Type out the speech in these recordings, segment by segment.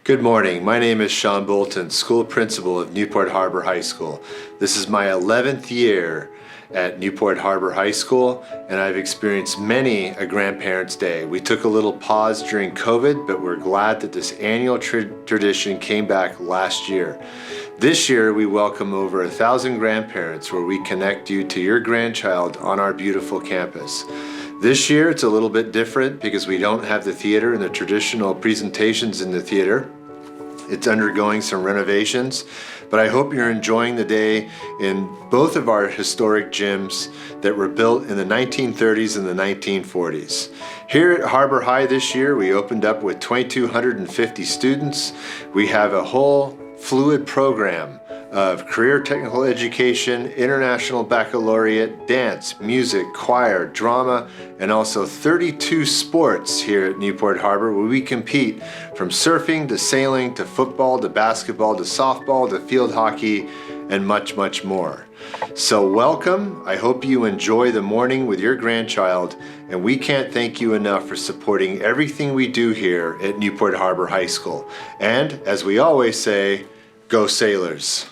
Good morning. My name is Sean Bolton, school principal of Newport Harbor High School. This is my 11th year at Newport Harbor High School, and I've experienced many a Grandparents' Day. We took a little pause during COVID, but we're glad that this annual tradition came back last year. This year, we welcome over 1,000 grandparents where we connect you to your grandchild on our beautiful campus. This year, it's a little bit different because we don't have the theater and the traditional presentations in the theater. It's undergoing some renovations, but I hope you're enjoying the day in both of our historic gyms that were built in the 1930s and the 1940s. Here at Harbor High this year, we opened up with 2,250 students. We have a whole fluid program of career technical education, international baccalaureate, dance, music, choir, drama, and also 32 sports here at Newport Harbor where we compete from surfing to sailing to football to basketball to softball to field hockey and much, much more. So welcome. I hope you enjoy the morning with your grandchild, and we can't thank you enough for supporting everything we do here at Newport Harbor High School. And as we always say, go Sailors.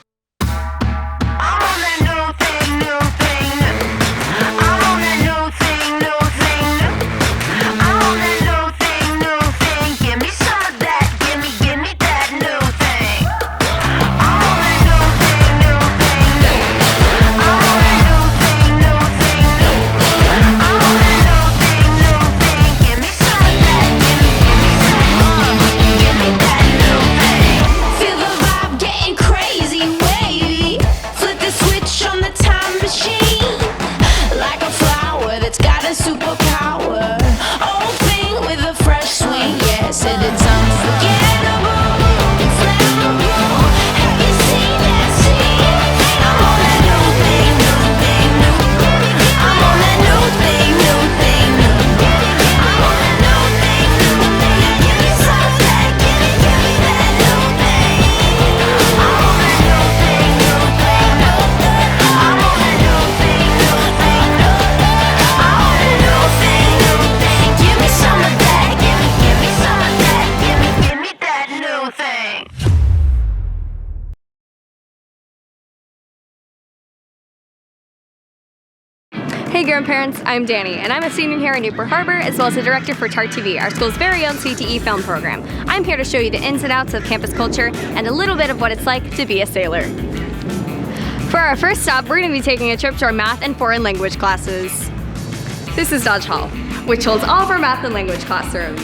Hey grandparents, I'm Danny, and I'm a senior here at Newport Harbor, as well as a director for TART TV, our school's very own CTE film program. I'm here to show you the ins and outs of campus culture and a little bit of what it's like to be a sailor. For our first stop, we're going to be taking a trip to our math and foreign language classes. This is Dodge Hall, which holds all of our math and language classrooms.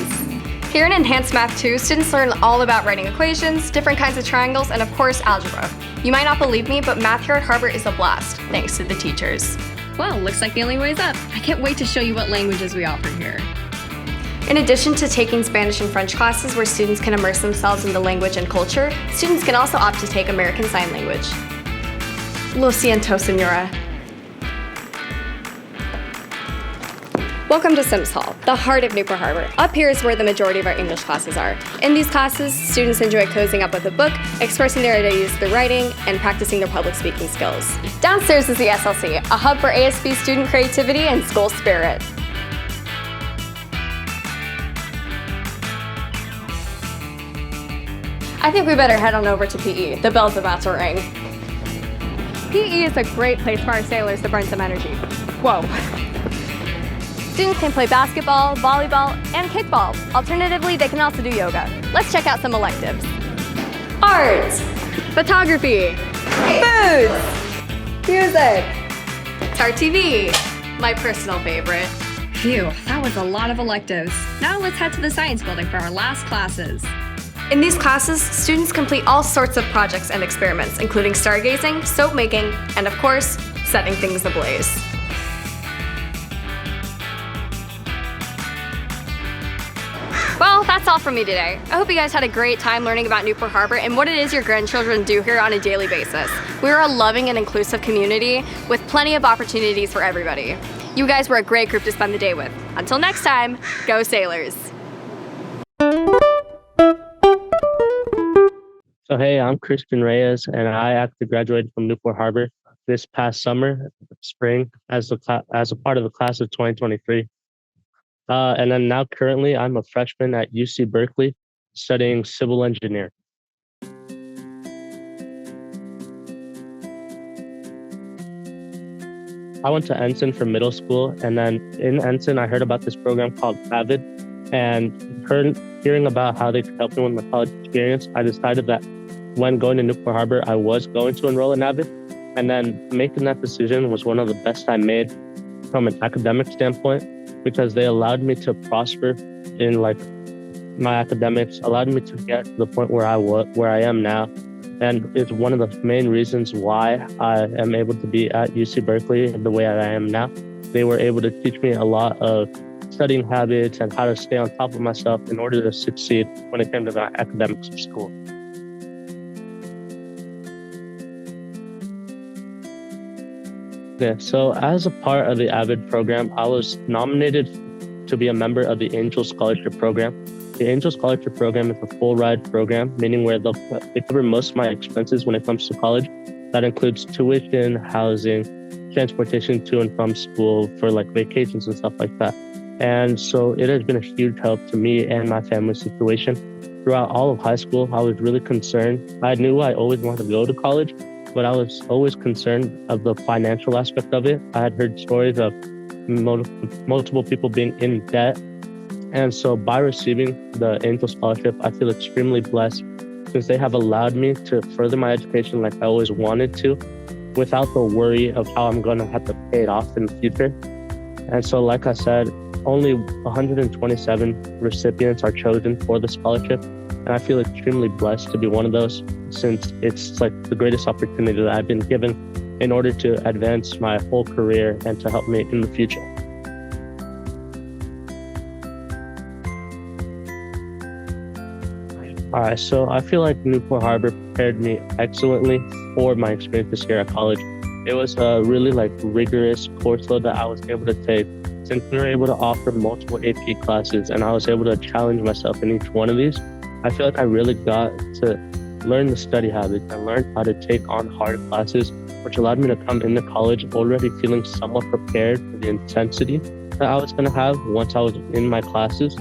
Here in Enhanced Math 2, students learn all about writing equations, different kinds of triangles, and of course, algebra. You might not believe me, but math here at Harbor is a blast, thanks to the teachers. Well, looks like the only way's up. I can't wait to show you what languages we offer here. In addition to taking Spanish and French classes where students can immerse themselves in the language and culture, students can also opt to take American Sign Language. Lo siento, señora. Welcome to Sims Hall, the heart of Newport Harbor. Up here is where the majority of our English classes are. In these classes, students enjoy cozying up with a book, expressing their ideas through writing, and practicing their public speaking skills. Downstairs is the SLC, a hub for ASB student creativity and school spirit. I think we better head on over to PE. The bell's about to ring. PE is a great place for our sailors to burn some energy. Whoa. Students can play basketball, volleyball, and kickball. Alternatively, they can also do yoga. Let's check out some electives. Art, photography, foods, music, TART TV, my personal favorite. Phew, that was a lot of electives. Now let's head to the science building for our last classes. In these classes, students complete all sorts of projects and experiments, including stargazing, soap making, and of course, setting things ablaze. Well, that's all from me today. I hope you guys had a great time learning about Newport Harbor and what it is your grandchildren do here on a daily basis. We're a loving and inclusive community with plenty of opportunities for everybody. You guys were a great group to spend the day with. Until next time, go Sailors! So hey, I'm Christian Reyes, and I actually graduated from Newport Harbor this past spring, as a part of the class of 2023. And then now currently I'm a freshman at UC Berkeley studying civil engineering. I went to Ensign for middle school, and then in Ensign, I heard about this program called AVID, and hearing about how they could help me with my college experience, I decided that when going to Newport Harbor, I was going to enroll in AVID, and then making that decision was one of the best I made from an academic standpoint, because they allowed me to prosper in like my academics, allowed me to get to the point where I am now. And it's one of the main reasons why I am able to be at UC Berkeley the way I am now. They were able to teach me a lot of studying habits and how to stay on top of myself in order to succeed when it came to the academics of school. Okay, so as a part of the AVID program, I was nominated to be a member of the Angel Scholarship Program. The Angel Scholarship Program is a full ride program, meaning where they cover most of my expenses when it comes to college. That includes tuition, housing, transportation to and from school for like vacations and stuff like that. And so it has been a huge help to me and my family's situation. Throughout all of high school, I was really concerned. I knew I always wanted to go to college, but I was always concerned of the financial aspect of it. I had heard stories of multiple people being in debt. And so by receiving the Angel Scholarship, I feel extremely blessed since they have allowed me to further my education like I always wanted to, without the worry of how I'm going to have to pay it off in the future. And so, like I said, only 127 recipients are chosen for the scholarship. And I feel extremely blessed to be one of those, since it's like the greatest opportunity that I've been given in order to advance my whole career and to help me in the future. All right, so I feel like Newport Harbor prepared me excellently for my experiences here at college. It was a really rigorous course load that I was able to take, since we were able to offer multiple AP classes and I was able to challenge myself in each one of these. I feel like I really got to learn the study habits and learn how to take on hard classes, which allowed me to come into college already feeling somewhat prepared for the intensity that I was going to have once I was in my classes.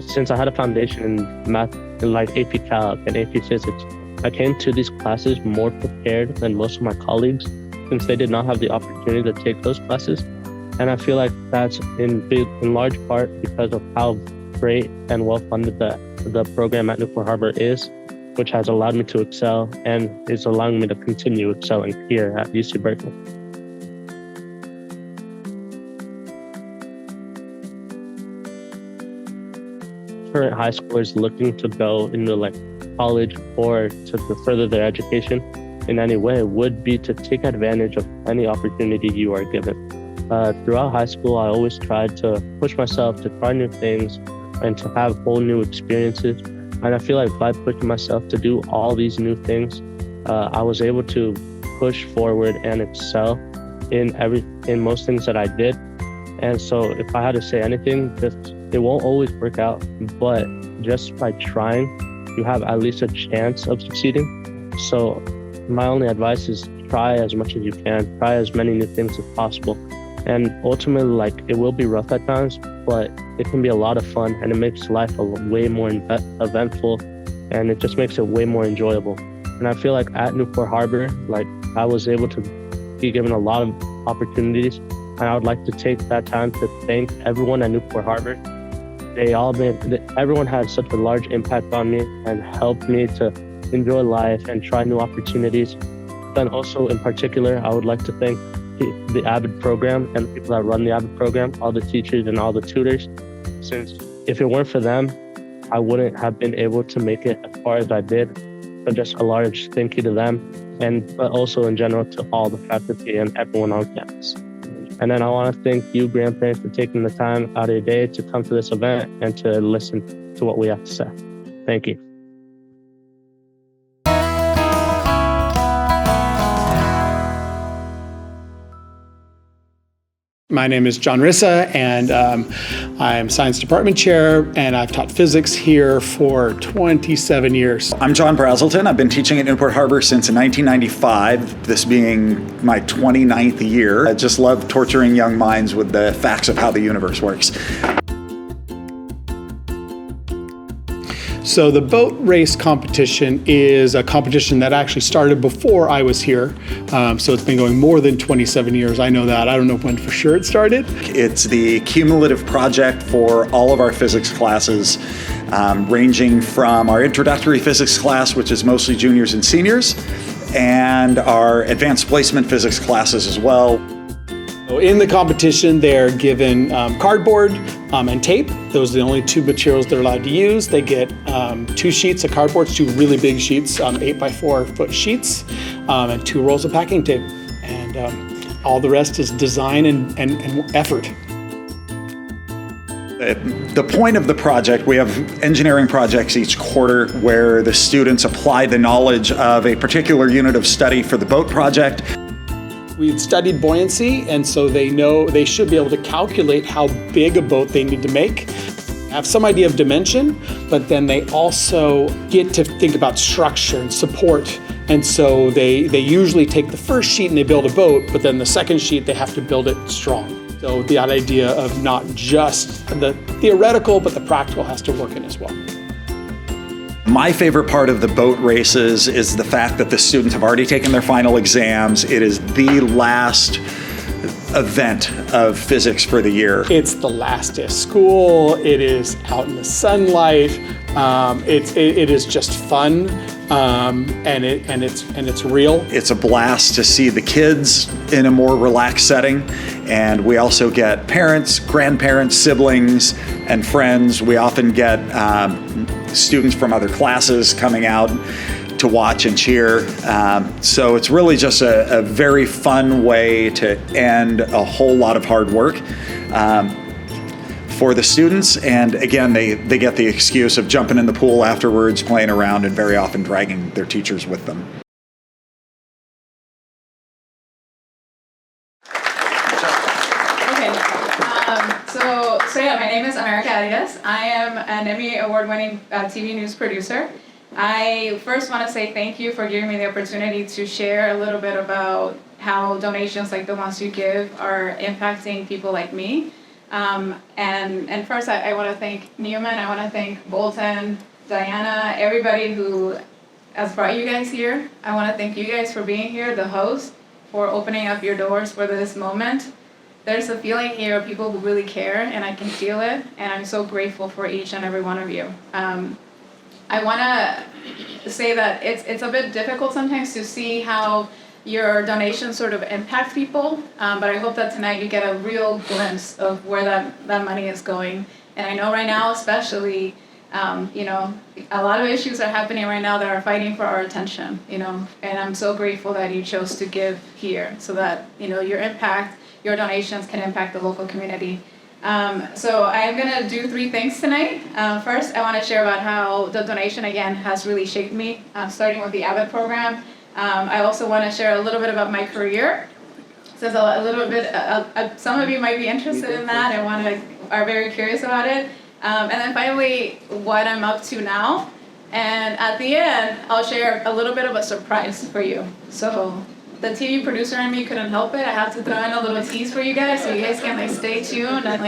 Since I had a foundation in math, in like AP Calc and AP Physics, I came to these classes more prepared than most of my colleagues, since they did not have the opportunity to take those classes. And I feel like that's in large part because of how great and well-funded the program at Newport Harbor is, which has allowed me to excel and is allowing me to continue excelling here at UC Berkeley. Current high schoolers looking to go into college or to further their education in any way would be to take advantage of any opportunity you are given. Throughout high school, I always tried to push myself to try new things and to have whole new experiences. And I feel like by pushing myself to do all these new things, I was able to push forward and excel in most things that I did. And so if I had to say anything, it won't always work out, but just by trying, you have at least a chance of succeeding. So my only advice is try as much as you can, try as many new things as possible. And ultimately, it will be rough at times, but it can be a lot of fun and it makes life way more eventful, and it just makes it way more enjoyable. And I feel like at Newport Harbor, I was able to be given a lot of opportunities, and I would like to take that time to thank everyone at Newport Harbor. Everyone had such a large impact on me and helped me to enjoy life and try new opportunities. Then also in particular, I would like to thank the AVID program and the people that run the AVID program, all the teachers and all the tutors, since if it weren't for them, I wouldn't have been able to make it as far as I did. So just a large thank you to them, but also in general to all the faculty and everyone on campus. And then I want to thank you, grandparents, for taking the time out of your day to come to this event and to listen to what we have to say. Thank you. My name is John Rissa, and I'm Science Department Chair, and I've taught physics here for 27 years. I'm John Brazelton. I've been teaching at Newport Harbor since 1995, this being my 29th year. I just love torturing young minds with the facts of how the universe works. So the boat race competition is a competition that actually started before I was here. So it's been going more than 27 years. I know that. I don't know when for sure it started. It's the cumulative project for all of our physics classes, ranging from our introductory physics class, which is mostly juniors and seniors, and our advanced placement physics classes as well. So in the competition, they're given cardboard and tape. Those are the only two materials they're allowed to use. They get 2 sheets of cardboard, 2 really big sheets, 8 by 4 foot sheets, and 2 rolls of packing tape. And all the rest is design and effort. The point of the project, we have engineering projects each quarter where the students apply the knowledge of a particular unit of study for the boat project. We've studied buoyancy, and so they know they should be able to calculate how big a boat they need to make, have some idea of dimension, but then they also get to think about structure and support. And so they usually take the first sheet and they build a boat, but then the second sheet they have to build it strong. So the idea of not just the theoretical, but the practical has to work in as well. My favorite part of the boat races is the fact that the students have already taken their final exams. It is the last event of physics for the year. It's the last day of school. It is out in the sunlight. It is just fun, and it's real. It's a blast to see the kids in a more relaxed setting, and we also get parents, grandparents, siblings, and friends. We often get students from other classes coming out to watch and cheer. So it's really just a very fun way to end a whole lot of hard work for the students. And again, they get the excuse of jumping in the pool afterwards, playing around, and very often dragging their teachers with them. So yeah, my name is America Arias. I am an Emmy award-winning TV news producer. I first want to say thank you for giving me the opportunity to share a little bit about how donations like the ones you give are impacting people like me. And first, I want to thank Newman. I want to thank Bolton, Diana, everybody who has brought you guys here. I want to thank you guys for being here, the host, for opening up your doors for this moment. There's a feeling here of people who really care, and I can feel it, and I'm so grateful for each and every one of you. I want to say that it's a bit difficult sometimes to see how your donations sort of impact people, but I hope that tonight you get a real glimpse of where that money is going. And I know right now especially, a lot of issues are happening right now that are fighting for our attention, and I'm so grateful that you chose to give here so that, your donations can impact the local community. So I'm gonna do 3 things tonight. First, I wanna share about how the donation, again, has really shaped me, starting with the Abbott program. I also wanna share a little bit about my career. So it's a little bit, some of you might be interested in that and are very curious about it. And then finally, what I'm up to now. And at the end, I'll share a little bit of a surprise for you. So the TV producer in me couldn't help it. I have to throw in a little tease for you guys so you guys can stay tuned and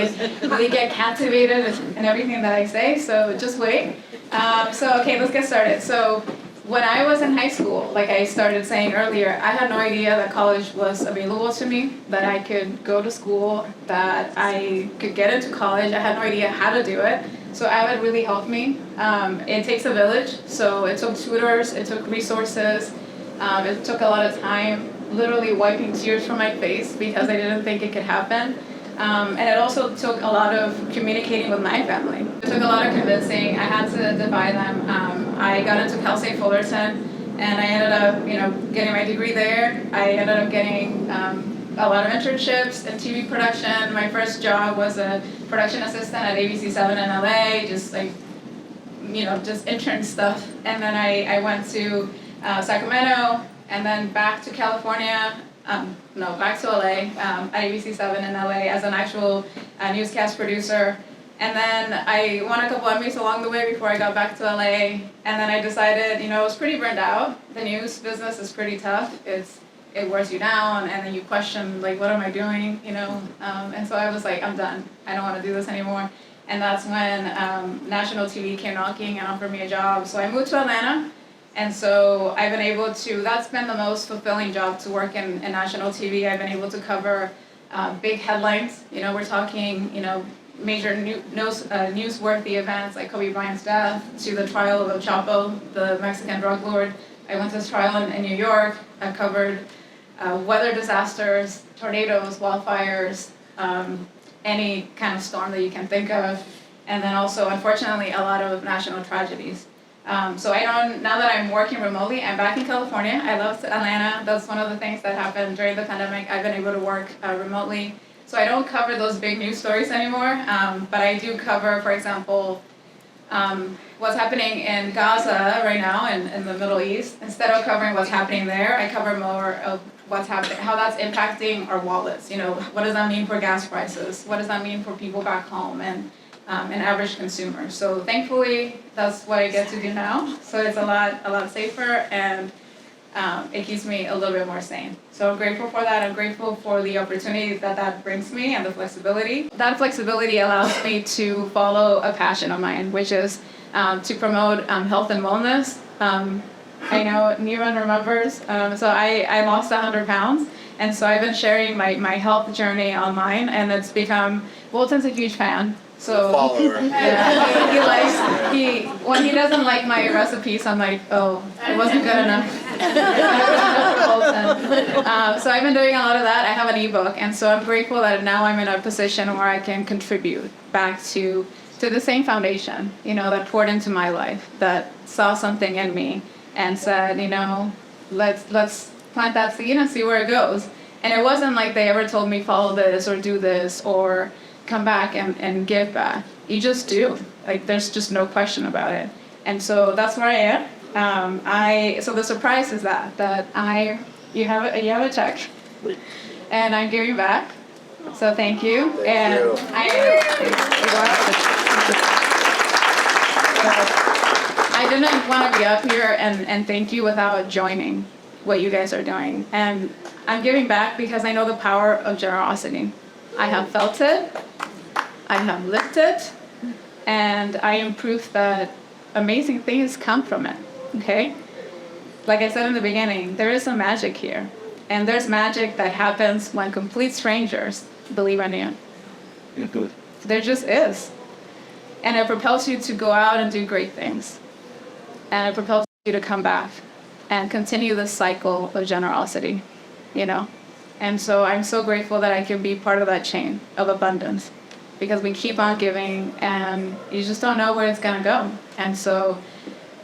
really get captivated in everything that I say. So just wait. Okay, let's get started. So when I was in high school, like I started saying earlier, I had no idea that college was available to me, that I could go to school, that I could get into college. I had no idea how to do it. So Abbott really helped me. It takes a village, so it took tutors, it took resources. It took a lot of time, literally wiping tears from my face because I didn't think it could happen. And it also took a lot of communicating with my family. It took a lot of convincing. I had to defy them. I got into Cal State Fullerton, and I ended up, getting my degree there. I ended up getting a lot of internships in TV production. My first job was a production assistant at ABC7 in LA, just intern stuff. And then I went to Sacramento, and then back to California, back to LA, at ABC7 in LA as an actual newscast producer. And then I won a couple Emmys along the way before I got back to LA. And then I decided, I was pretty burned out. The news business is pretty tough. It wears you down, and then you question, what am I doing, And so I was like, I'm done. I don't want to do this anymore. And that's when national TV came knocking and offered me a job. So I moved to Atlanta. And so I've been able to, that's been the most fulfilling job, to work in national TV. I've been able to cover big headlines. We're talking, major newsworthy events like Kobe Bryant's death, to the trial of El Chapo, the Mexican drug lord. I went to this trial in New York. I covered weather disasters, tornadoes, wildfires, any kind of storm that you can think of. And then also, unfortunately, a lot of national tragedies. So now that I'm working remotely, I'm back in California. I love Atlanta. That's one of the things that happened during the pandemic. I've been able to work remotely. So I don't cover those big news stories anymore, but I do cover, for example, what's happening in Gaza right now in the Middle East. Instead of covering what's happening there, I cover more of what's happening, how that's impacting our wallets. What does that mean for gas prices? What does that mean for people back home and an average consumer? So thankfully, that's what I get to do now. So it's a lot safer, and it keeps me a little bit more sane. So I'm grateful for that. I'm grateful for the opportunity that brings me and the flexibility. That flexibility allows me to follow a passion of mine, which is to promote health and wellness. I know Nivan remembers. So I lost 100 pounds. And so I've been sharing my health journey online, and it's become, Bolton's a huge fan. So follower. Yeah, when he doesn't like my recipes, I'm like, oh, it wasn't good enough. So I've been doing a lot of that. I have an ebook, and so I'm grateful that now I'm in a position where I can contribute back to the same foundation, that poured into my life, that saw something in me and said, let's plant that seed and see where it goes. And it wasn't like they ever told me follow this or do this or come back and give back. You just do. There's just no question about it. And so that's where I am. So the surprise is that you have a check, and I'm giving back. So thank you. I didn't want to be up here and thank you without joining what you guys are doing. And I'm giving back because I know the power of generosity. I have felt it, I have lived it, and I am proof that amazing things come from it, okay? Like I said in the beginning, there is some magic here. And there's magic that happens when complete strangers believe in you. There just is. And it propels you to go out and do great things. And it propels you to come back and continue this cycle of generosity, And so I'm so grateful that I can be part of that chain of abundance, because we keep on giving and you just don't know where it's going to go. And so,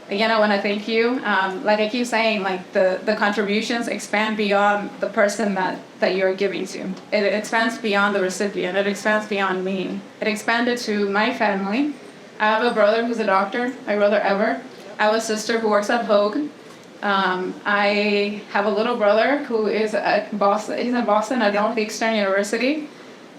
again, I want to thank you. Like I keep saying, the contributions expand beyond the person that you're giving to. It expands beyond the recipient. It expands beyond me. It expanded to my family. I have a brother who's a doctor, my brother ever. I have a sister who works at Vogue. I have a little brother who is at Boston. He's in Boston at Northeastern University.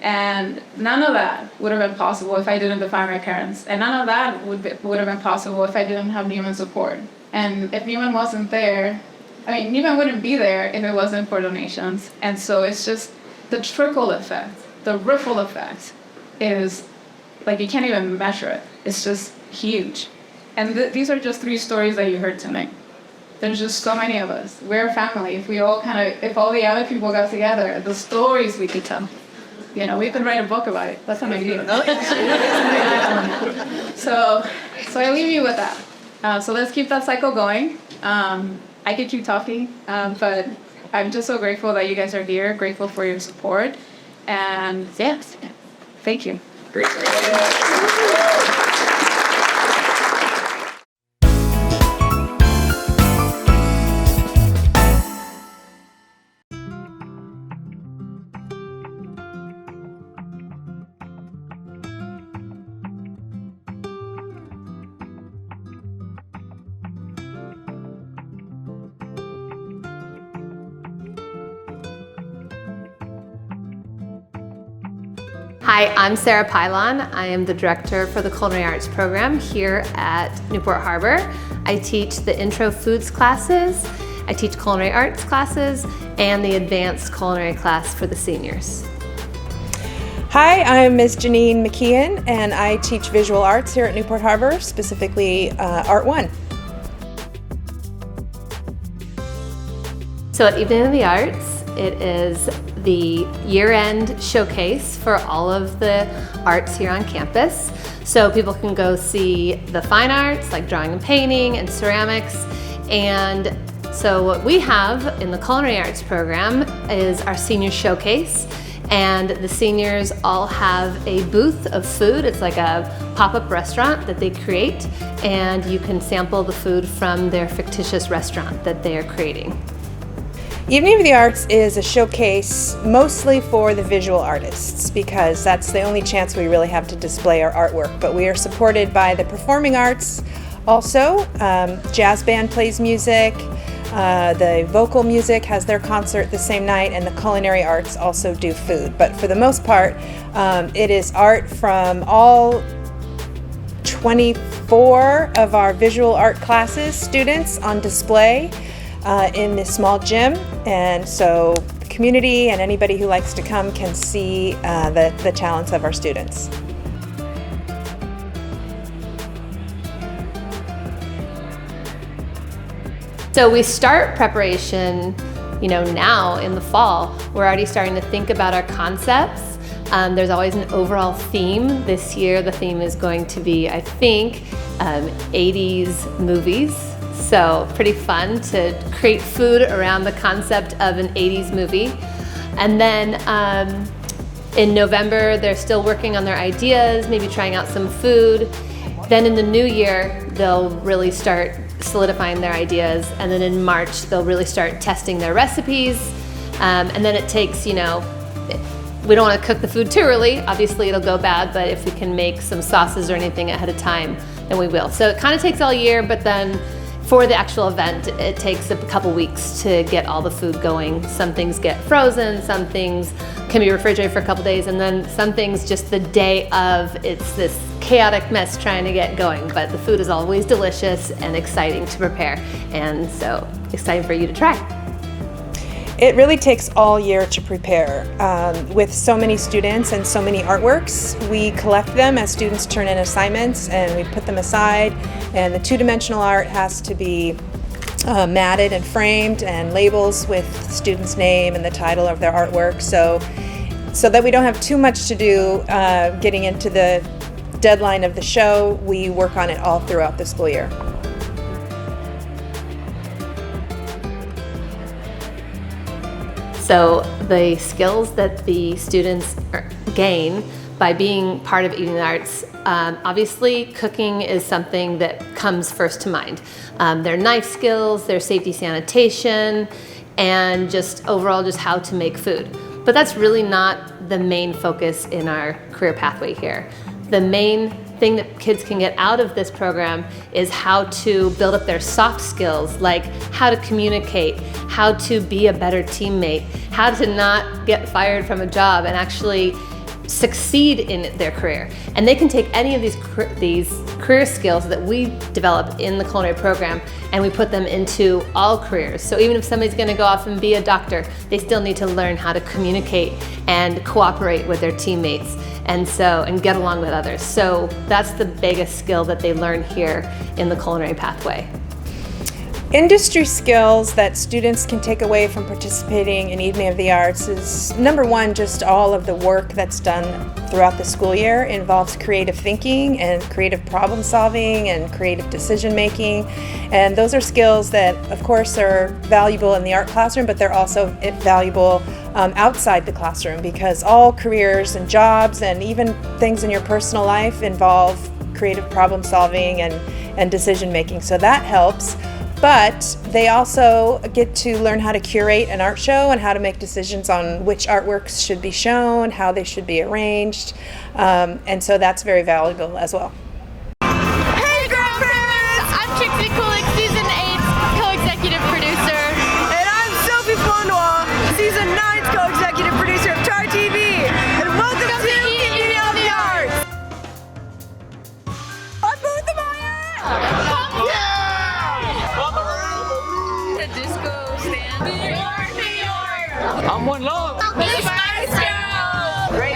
And none of that would have been possible if I didn't defy my parents. And none of that would have been possible if I didn't have Neiman's support. And if Neiman wasn't there, Neiman wouldn't be there if it wasn't for donations. And so it's just the trickle effect, the ripple effect is you can't even measure it. It's just huge. And these are just 3 stories that you heard tonight. There's just so many of us. We're a family. If all the other people got together, the stories we could tell. We could write a book about it. That's an idea. So I leave you with that. So let's keep that cycle going. I could keep talking, but I'm just so grateful that you guys are here. Grateful for your support. And yes, thank you. Great. Hi, I'm Sarah Pylon. I am the director for the Culinary Arts program here at Newport Harbor. I teach the intro foods classes, I teach culinary arts classes, and the advanced culinary class for the seniors. Hi, I'm Ms. Janine McKeon, and I teach visual arts here at Newport Harbor, specifically Art 1. So at Evening of the Arts, it is the year-end showcase for all of the arts here on campus. So people can go see the fine arts like drawing and painting and ceramics. And so what we have in the culinary arts program is our senior showcase. And the seniors all have a booth of food. It's like a pop-up restaurant that they create, and you can sample the food from their fictitious restaurant that they are creating. Evening of the Arts is a showcase mostly for the visual artists because that's the only chance we really have to display our artwork. But we are supported by the performing arts also. Jazz band plays music, the vocal music has their concert the same night, and the culinary arts also do food. But for the most part, it is art from all 24 of our visual art classes students on display in this small gym, and so the community and anybody who likes to come can see the talents of our students. So we start preparation, now in the fall. We're already starting to think about our concepts. There's always an overall theme. This year the theme is going to be, I think, 80s movies. So pretty fun to create food around the concept of an 80s movie. And then in November, they're still working on their ideas, maybe trying out some food. Then in the new year, they'll really start solidifying their ideas. And then in March, they'll really start testing their recipes. And then it takes, we don't want to cook the food too early. Obviously, it'll go bad, but if we can make some sauces or anything ahead of time, then we will. So it kind of takes all year, but then for the actual event, it takes a couple weeks to get all the food going. Some things get frozen, some things can be refrigerated for a couple days, and then some things just the day of, it's this chaotic mess trying to get going. But the food is always delicious and exciting to prepare, and so exciting for you to try. It really takes all year to prepare. With so many students and so many artworks, we collect them as students turn in assignments and we put them aside, and the two-dimensional art has to be matted and framed and labels with the student's name and the title of their artwork, so that we don't have too much to do getting into the deadline of the show. We work on it all throughout the school year. So the skills that the students gain by being part of Eating the Arts, obviously cooking is something that comes first to mind. Their knife skills, their safety sanitation, and just overall just how to make food. But that's really not the main focus in our career pathway here. The main thing that kids can get out of this program is how to build up their soft skills, like how to communicate, how to be a better teammate, how to not get fired from a job and actually succeed in their career. And they can take any of these career skills that we develop in the culinary program and we put them into all careers. So even if somebody's going to go off and be a doctor, they still need to learn how to communicate and cooperate with their teammates and get along with others. So that's the biggest skill that they learn here in the culinary pathway. Industry skills that students can take away from participating in Evening of the Arts is, number one, just all of the work that's done throughout the school year involves creative thinking and creative problem solving and creative decision making. And those are skills that, of course, are valuable in the art classroom, but they're also valuable outside the classroom, because all careers and jobs and even things in your personal life involve creative problem solving and decision making. So that helps. But they also get to learn how to curate an art show and how to make decisions on which artworks should be shown, how they should be arranged, and so that's very valuable as well. Hey Grandparents! I'm Trixie Kulik, Season 8's co-executive producer. And I'm Sophie Flonois, Season 9's co-executive producer of TAR TV. And welcome to Eating of the Arts! I'm Booth the Meyer! I'm One Love. Miss Maestro! Great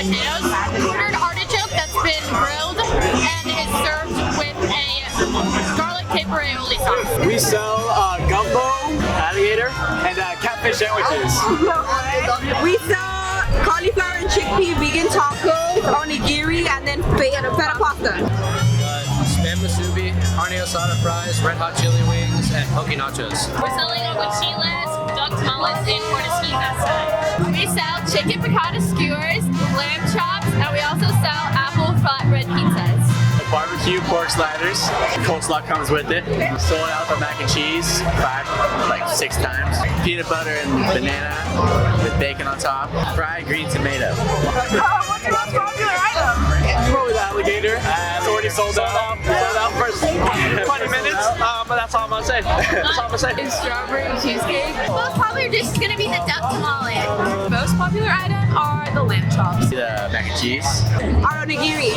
potatoes, quartered artichoke that's been grilled and is served with a garlic caper aioli sauce. We sell gumbo, alligator, and catfish sandwiches. We sell cauliflower and chickpea vegan tacos, onigiri, and then feta pasta. Spam musubi, carne asada fries, red hot chili wings, and poke nachos. We're selling aguachiles, duck tamales, and portosquitas. We sell chicken piccata skewers, lamb chops, and we also sell apple flatbread pizzas. Barbecue pork sliders. Coleslaw comes with it. Sold out the mac and cheese 6 times. Peanut butter and banana with bacon on top. Fried green tomato. What's your most popular item? Probably the alligator. It's already sold out. Sold out for 20 minutes. But that's all I'm gonna say. That's all I'm gonna say. Is strawberry cheesecake. Most popular dish is gonna be the duck tamale. Most popular item are the lamb chops. The mac and cheese. Our onigiri.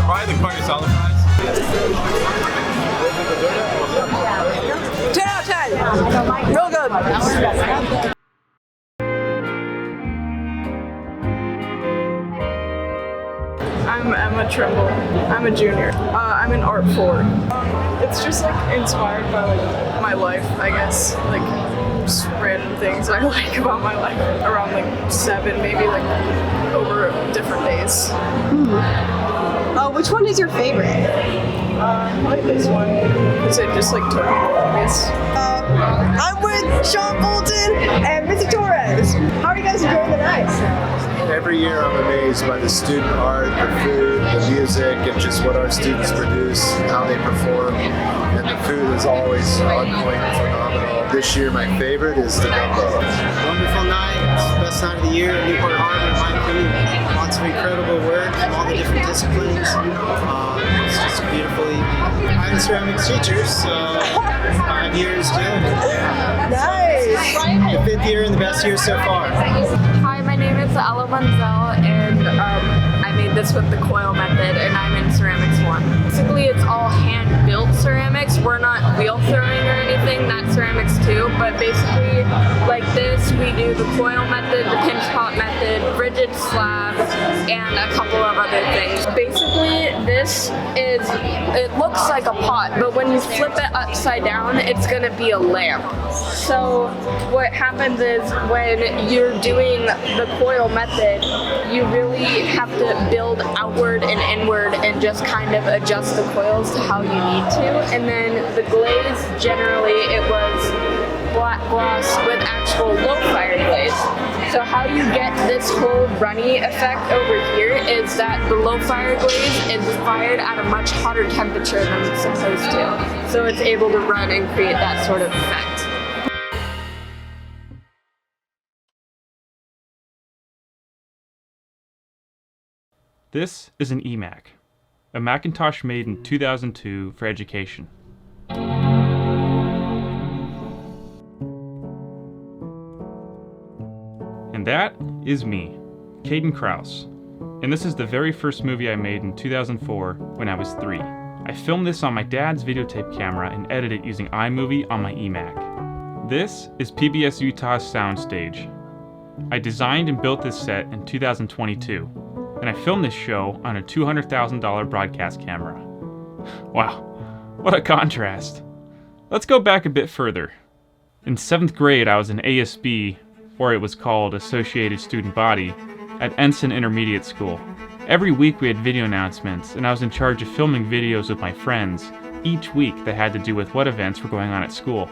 Probably the carne salad fries. 10 out of 10. Real good. I'm Emma Trimble. I'm a junior. I'm in Art 4. It's just inspired by my life, I guess. Just random things I like about my life. Around 7, maybe over different days. Which one is your favorite? I like this one because it just took me obvious. I'm with Sean Bolton and Mr. Torres. How are you guys enjoying the night? Every year I'm amazed by the student art, the food, the music, and just what our students produce, how they perform, and the food is always on point and phenomenal. This year my favorite is the gumbo. Wonderful night, it's the best night of the year at Newport Harbor in my opinion. Lots of incredible work from all the different disciplines. It's just a beautiful evening. I'm a ceramics teacher, so 5 years doing it. Nice! The 5th year and the best year so far. Hi, my name is Ella Manzel, and I made this with the coil method, and I'm in Ceramics 1. Basically, it's all hand-built ceramics. We're not wheel throwing or anything, that's Ceramics 2, but basically, like this, we do the coil method, the pinch pot method, rigid slab, and a couple of other things. Basically, it looks like a pot, but when you flip it upside down, it's gonna be a lamp. So what happens is when you're doing the coil method, you really have to build outward and inward and just kind of adjust the coils to how you need to. And then the glaze, generally it was black gloss with actual low fire glaze. So how you get this whole runny effect over here is that the low fire glaze is fired at a much hotter temperature than it's supposed to. So it's able to run and create that sort of effect. This is an eMac, a Macintosh made in 2002 for education. And that is me, Caden Krause. And this is the very first movie I made in 2004 when I was 3. I filmed this on my dad's videotape camera and edited it using iMovie on my eMac. This is PBS Utah's soundstage. I designed and built this set in 2022. And I filmed this show on a $200,000 broadcast camera. Wow, what a contrast. Let's go back a bit further. In 7th grade, I was an ASB, or it was called Associated Student Body, at Ensign Intermediate School. Every week we had video announcements, and I was in charge of filming videos with my friends, each week that had to do with what events were going on at school.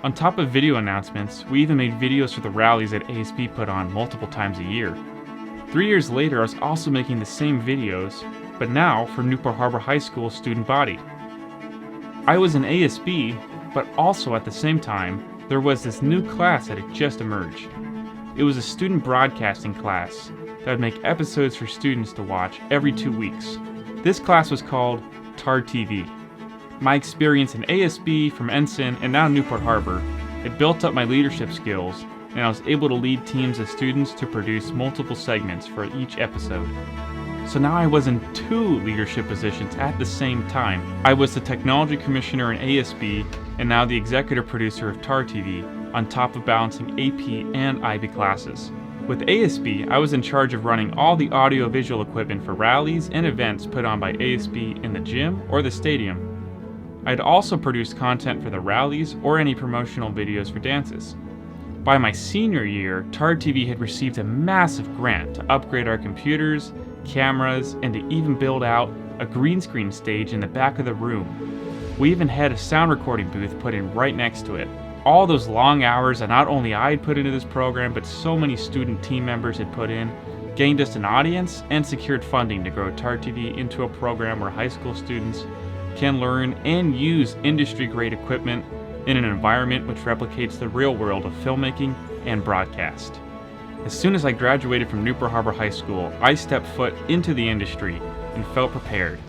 On top of video announcements, we even made videos for the rallies that ASB put on multiple times a year. 3 years later, I was also making the same videos, but now for Newport Harbor High School student body. I was an ASB, but also at the same time, there was this new class that had just emerged. It was a student broadcasting class that would make episodes for students to watch every 2 weeks. This class was called TAR TV. My experience in ASB from Ensign and now Newport Harbor, it built up my leadership skills, and I was able to lead teams of students to produce multiple segments for each episode. So now I was in 2 leadership positions at the same time. I was the technology commissioner in ASB and now the executive producer of TAR TV, on top of balancing AP and IB classes. With ASB, I was in charge of running all the audio-visual equipment for rallies and events put on by ASB in the gym or the stadium. I'd also produced content for the rallies or any promotional videos for dances. By my senior year, TAR TV had received a massive grant to upgrade our computers, cameras, and to even build out a green screen stage in the back of the room. We even had a sound recording booth put in right next to it. All those long hours that not only I had put into this program, but so many student team members had put in, gained us an audience and secured funding to grow TAR TV into a program where high school students can learn and use industry-grade equipment in an environment which replicates the real world of filmmaking and broadcast. As soon as I graduated from Newport Harbor High School, I stepped foot into the industry and felt prepared.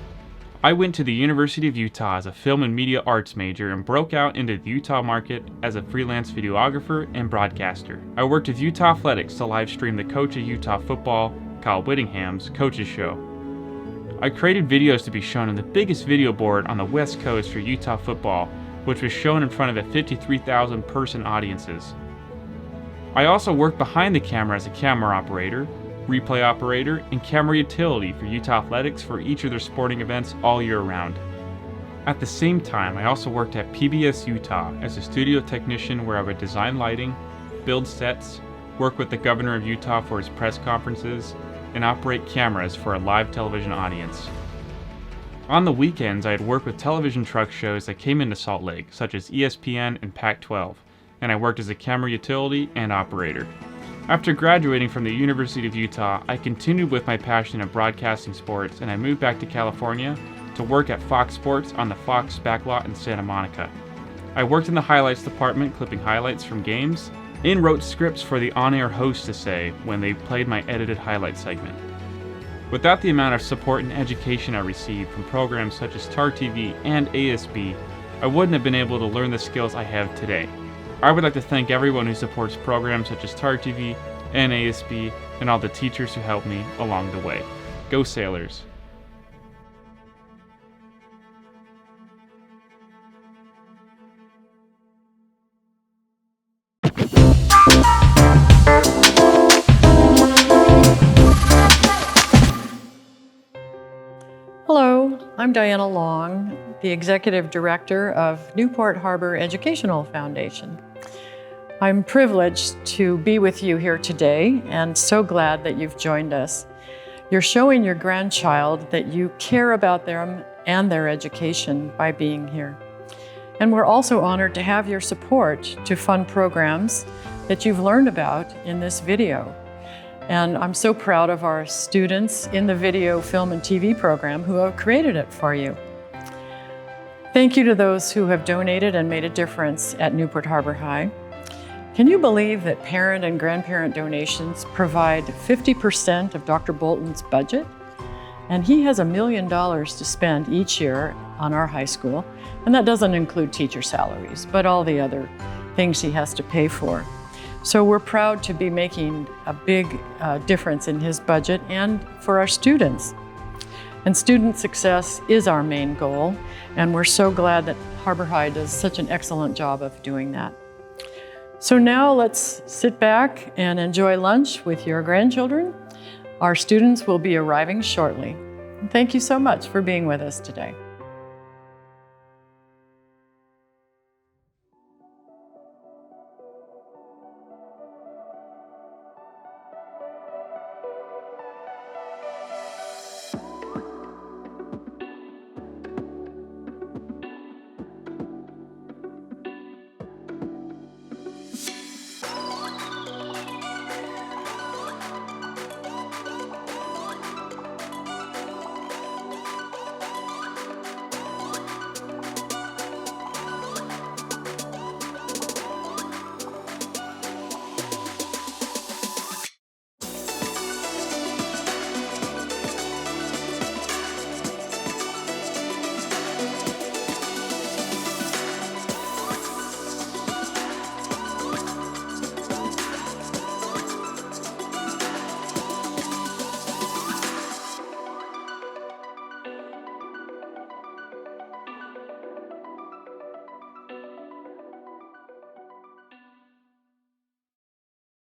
I went to the University of Utah as a film and media arts major and broke out into the Utah market as a freelance videographer and broadcaster. I worked with Utah Athletics to live stream the coach of Utah football, Kyle Whittingham's Coach's Show. I created videos to be shown on the biggest video board on the West Coast for Utah football, which was shown in front of a 53,000 person audiences. I also worked behind the camera as a camera operator, replay operator, and camera utility for Utah Athletics for each of their sporting events all year round. At the same time, I also worked at PBS Utah as a studio technician where I would design lighting, build sets, work with the governor of Utah for his press conferences, and operate cameras for a live television audience. On the weekends, I had worked with television truck shows that came into Salt Lake, such as ESPN and Pac-12, and I worked as a camera utility and operator. After graduating from the University of Utah, I continued with my passion of broadcasting sports, and I moved back to California to work at Fox Sports on the Fox backlot in Santa Monica. I worked in the highlights department, clipping highlights from games, and wrote scripts for the on-air host to say when they played my edited highlight segment. Without the amount of support and education I received from programs such as TAR TV and ASB, I wouldn't have been able to learn the skills I have today. I would like to thank everyone who supports programs such as TAR TV and ASB and all the teachers who helped me along the way. Go Sailors! Hello, I'm Diana Long, the Executive Director of Newport Harbor Educational Foundation. I'm privileged to be with you here today and so glad that you've joined us. You're showing your grandchild that you care about them and their education by being here. And we're also honored to have your support to fund programs that you've learned about in this video. And I'm so proud of our students in the video, film, and TV program who have created it for you. Thank you to those who have donated and made a difference at Newport Harbor High. Can you believe that parent and grandparent donations provide 50% of Dr. Bolton's budget? And he has $1 million to spend each year on our high school, and that doesn't include teacher salaries, but all the other things he has to pay for. So we're proud to be making a big difference in his budget and for our students. And student success is our main goal, and we're so glad that Harbor High does such an excellent job of doing that. So now let's sit back and enjoy lunch with your grandchildren. Our students will be arriving shortly. Thank you so much for being with us today.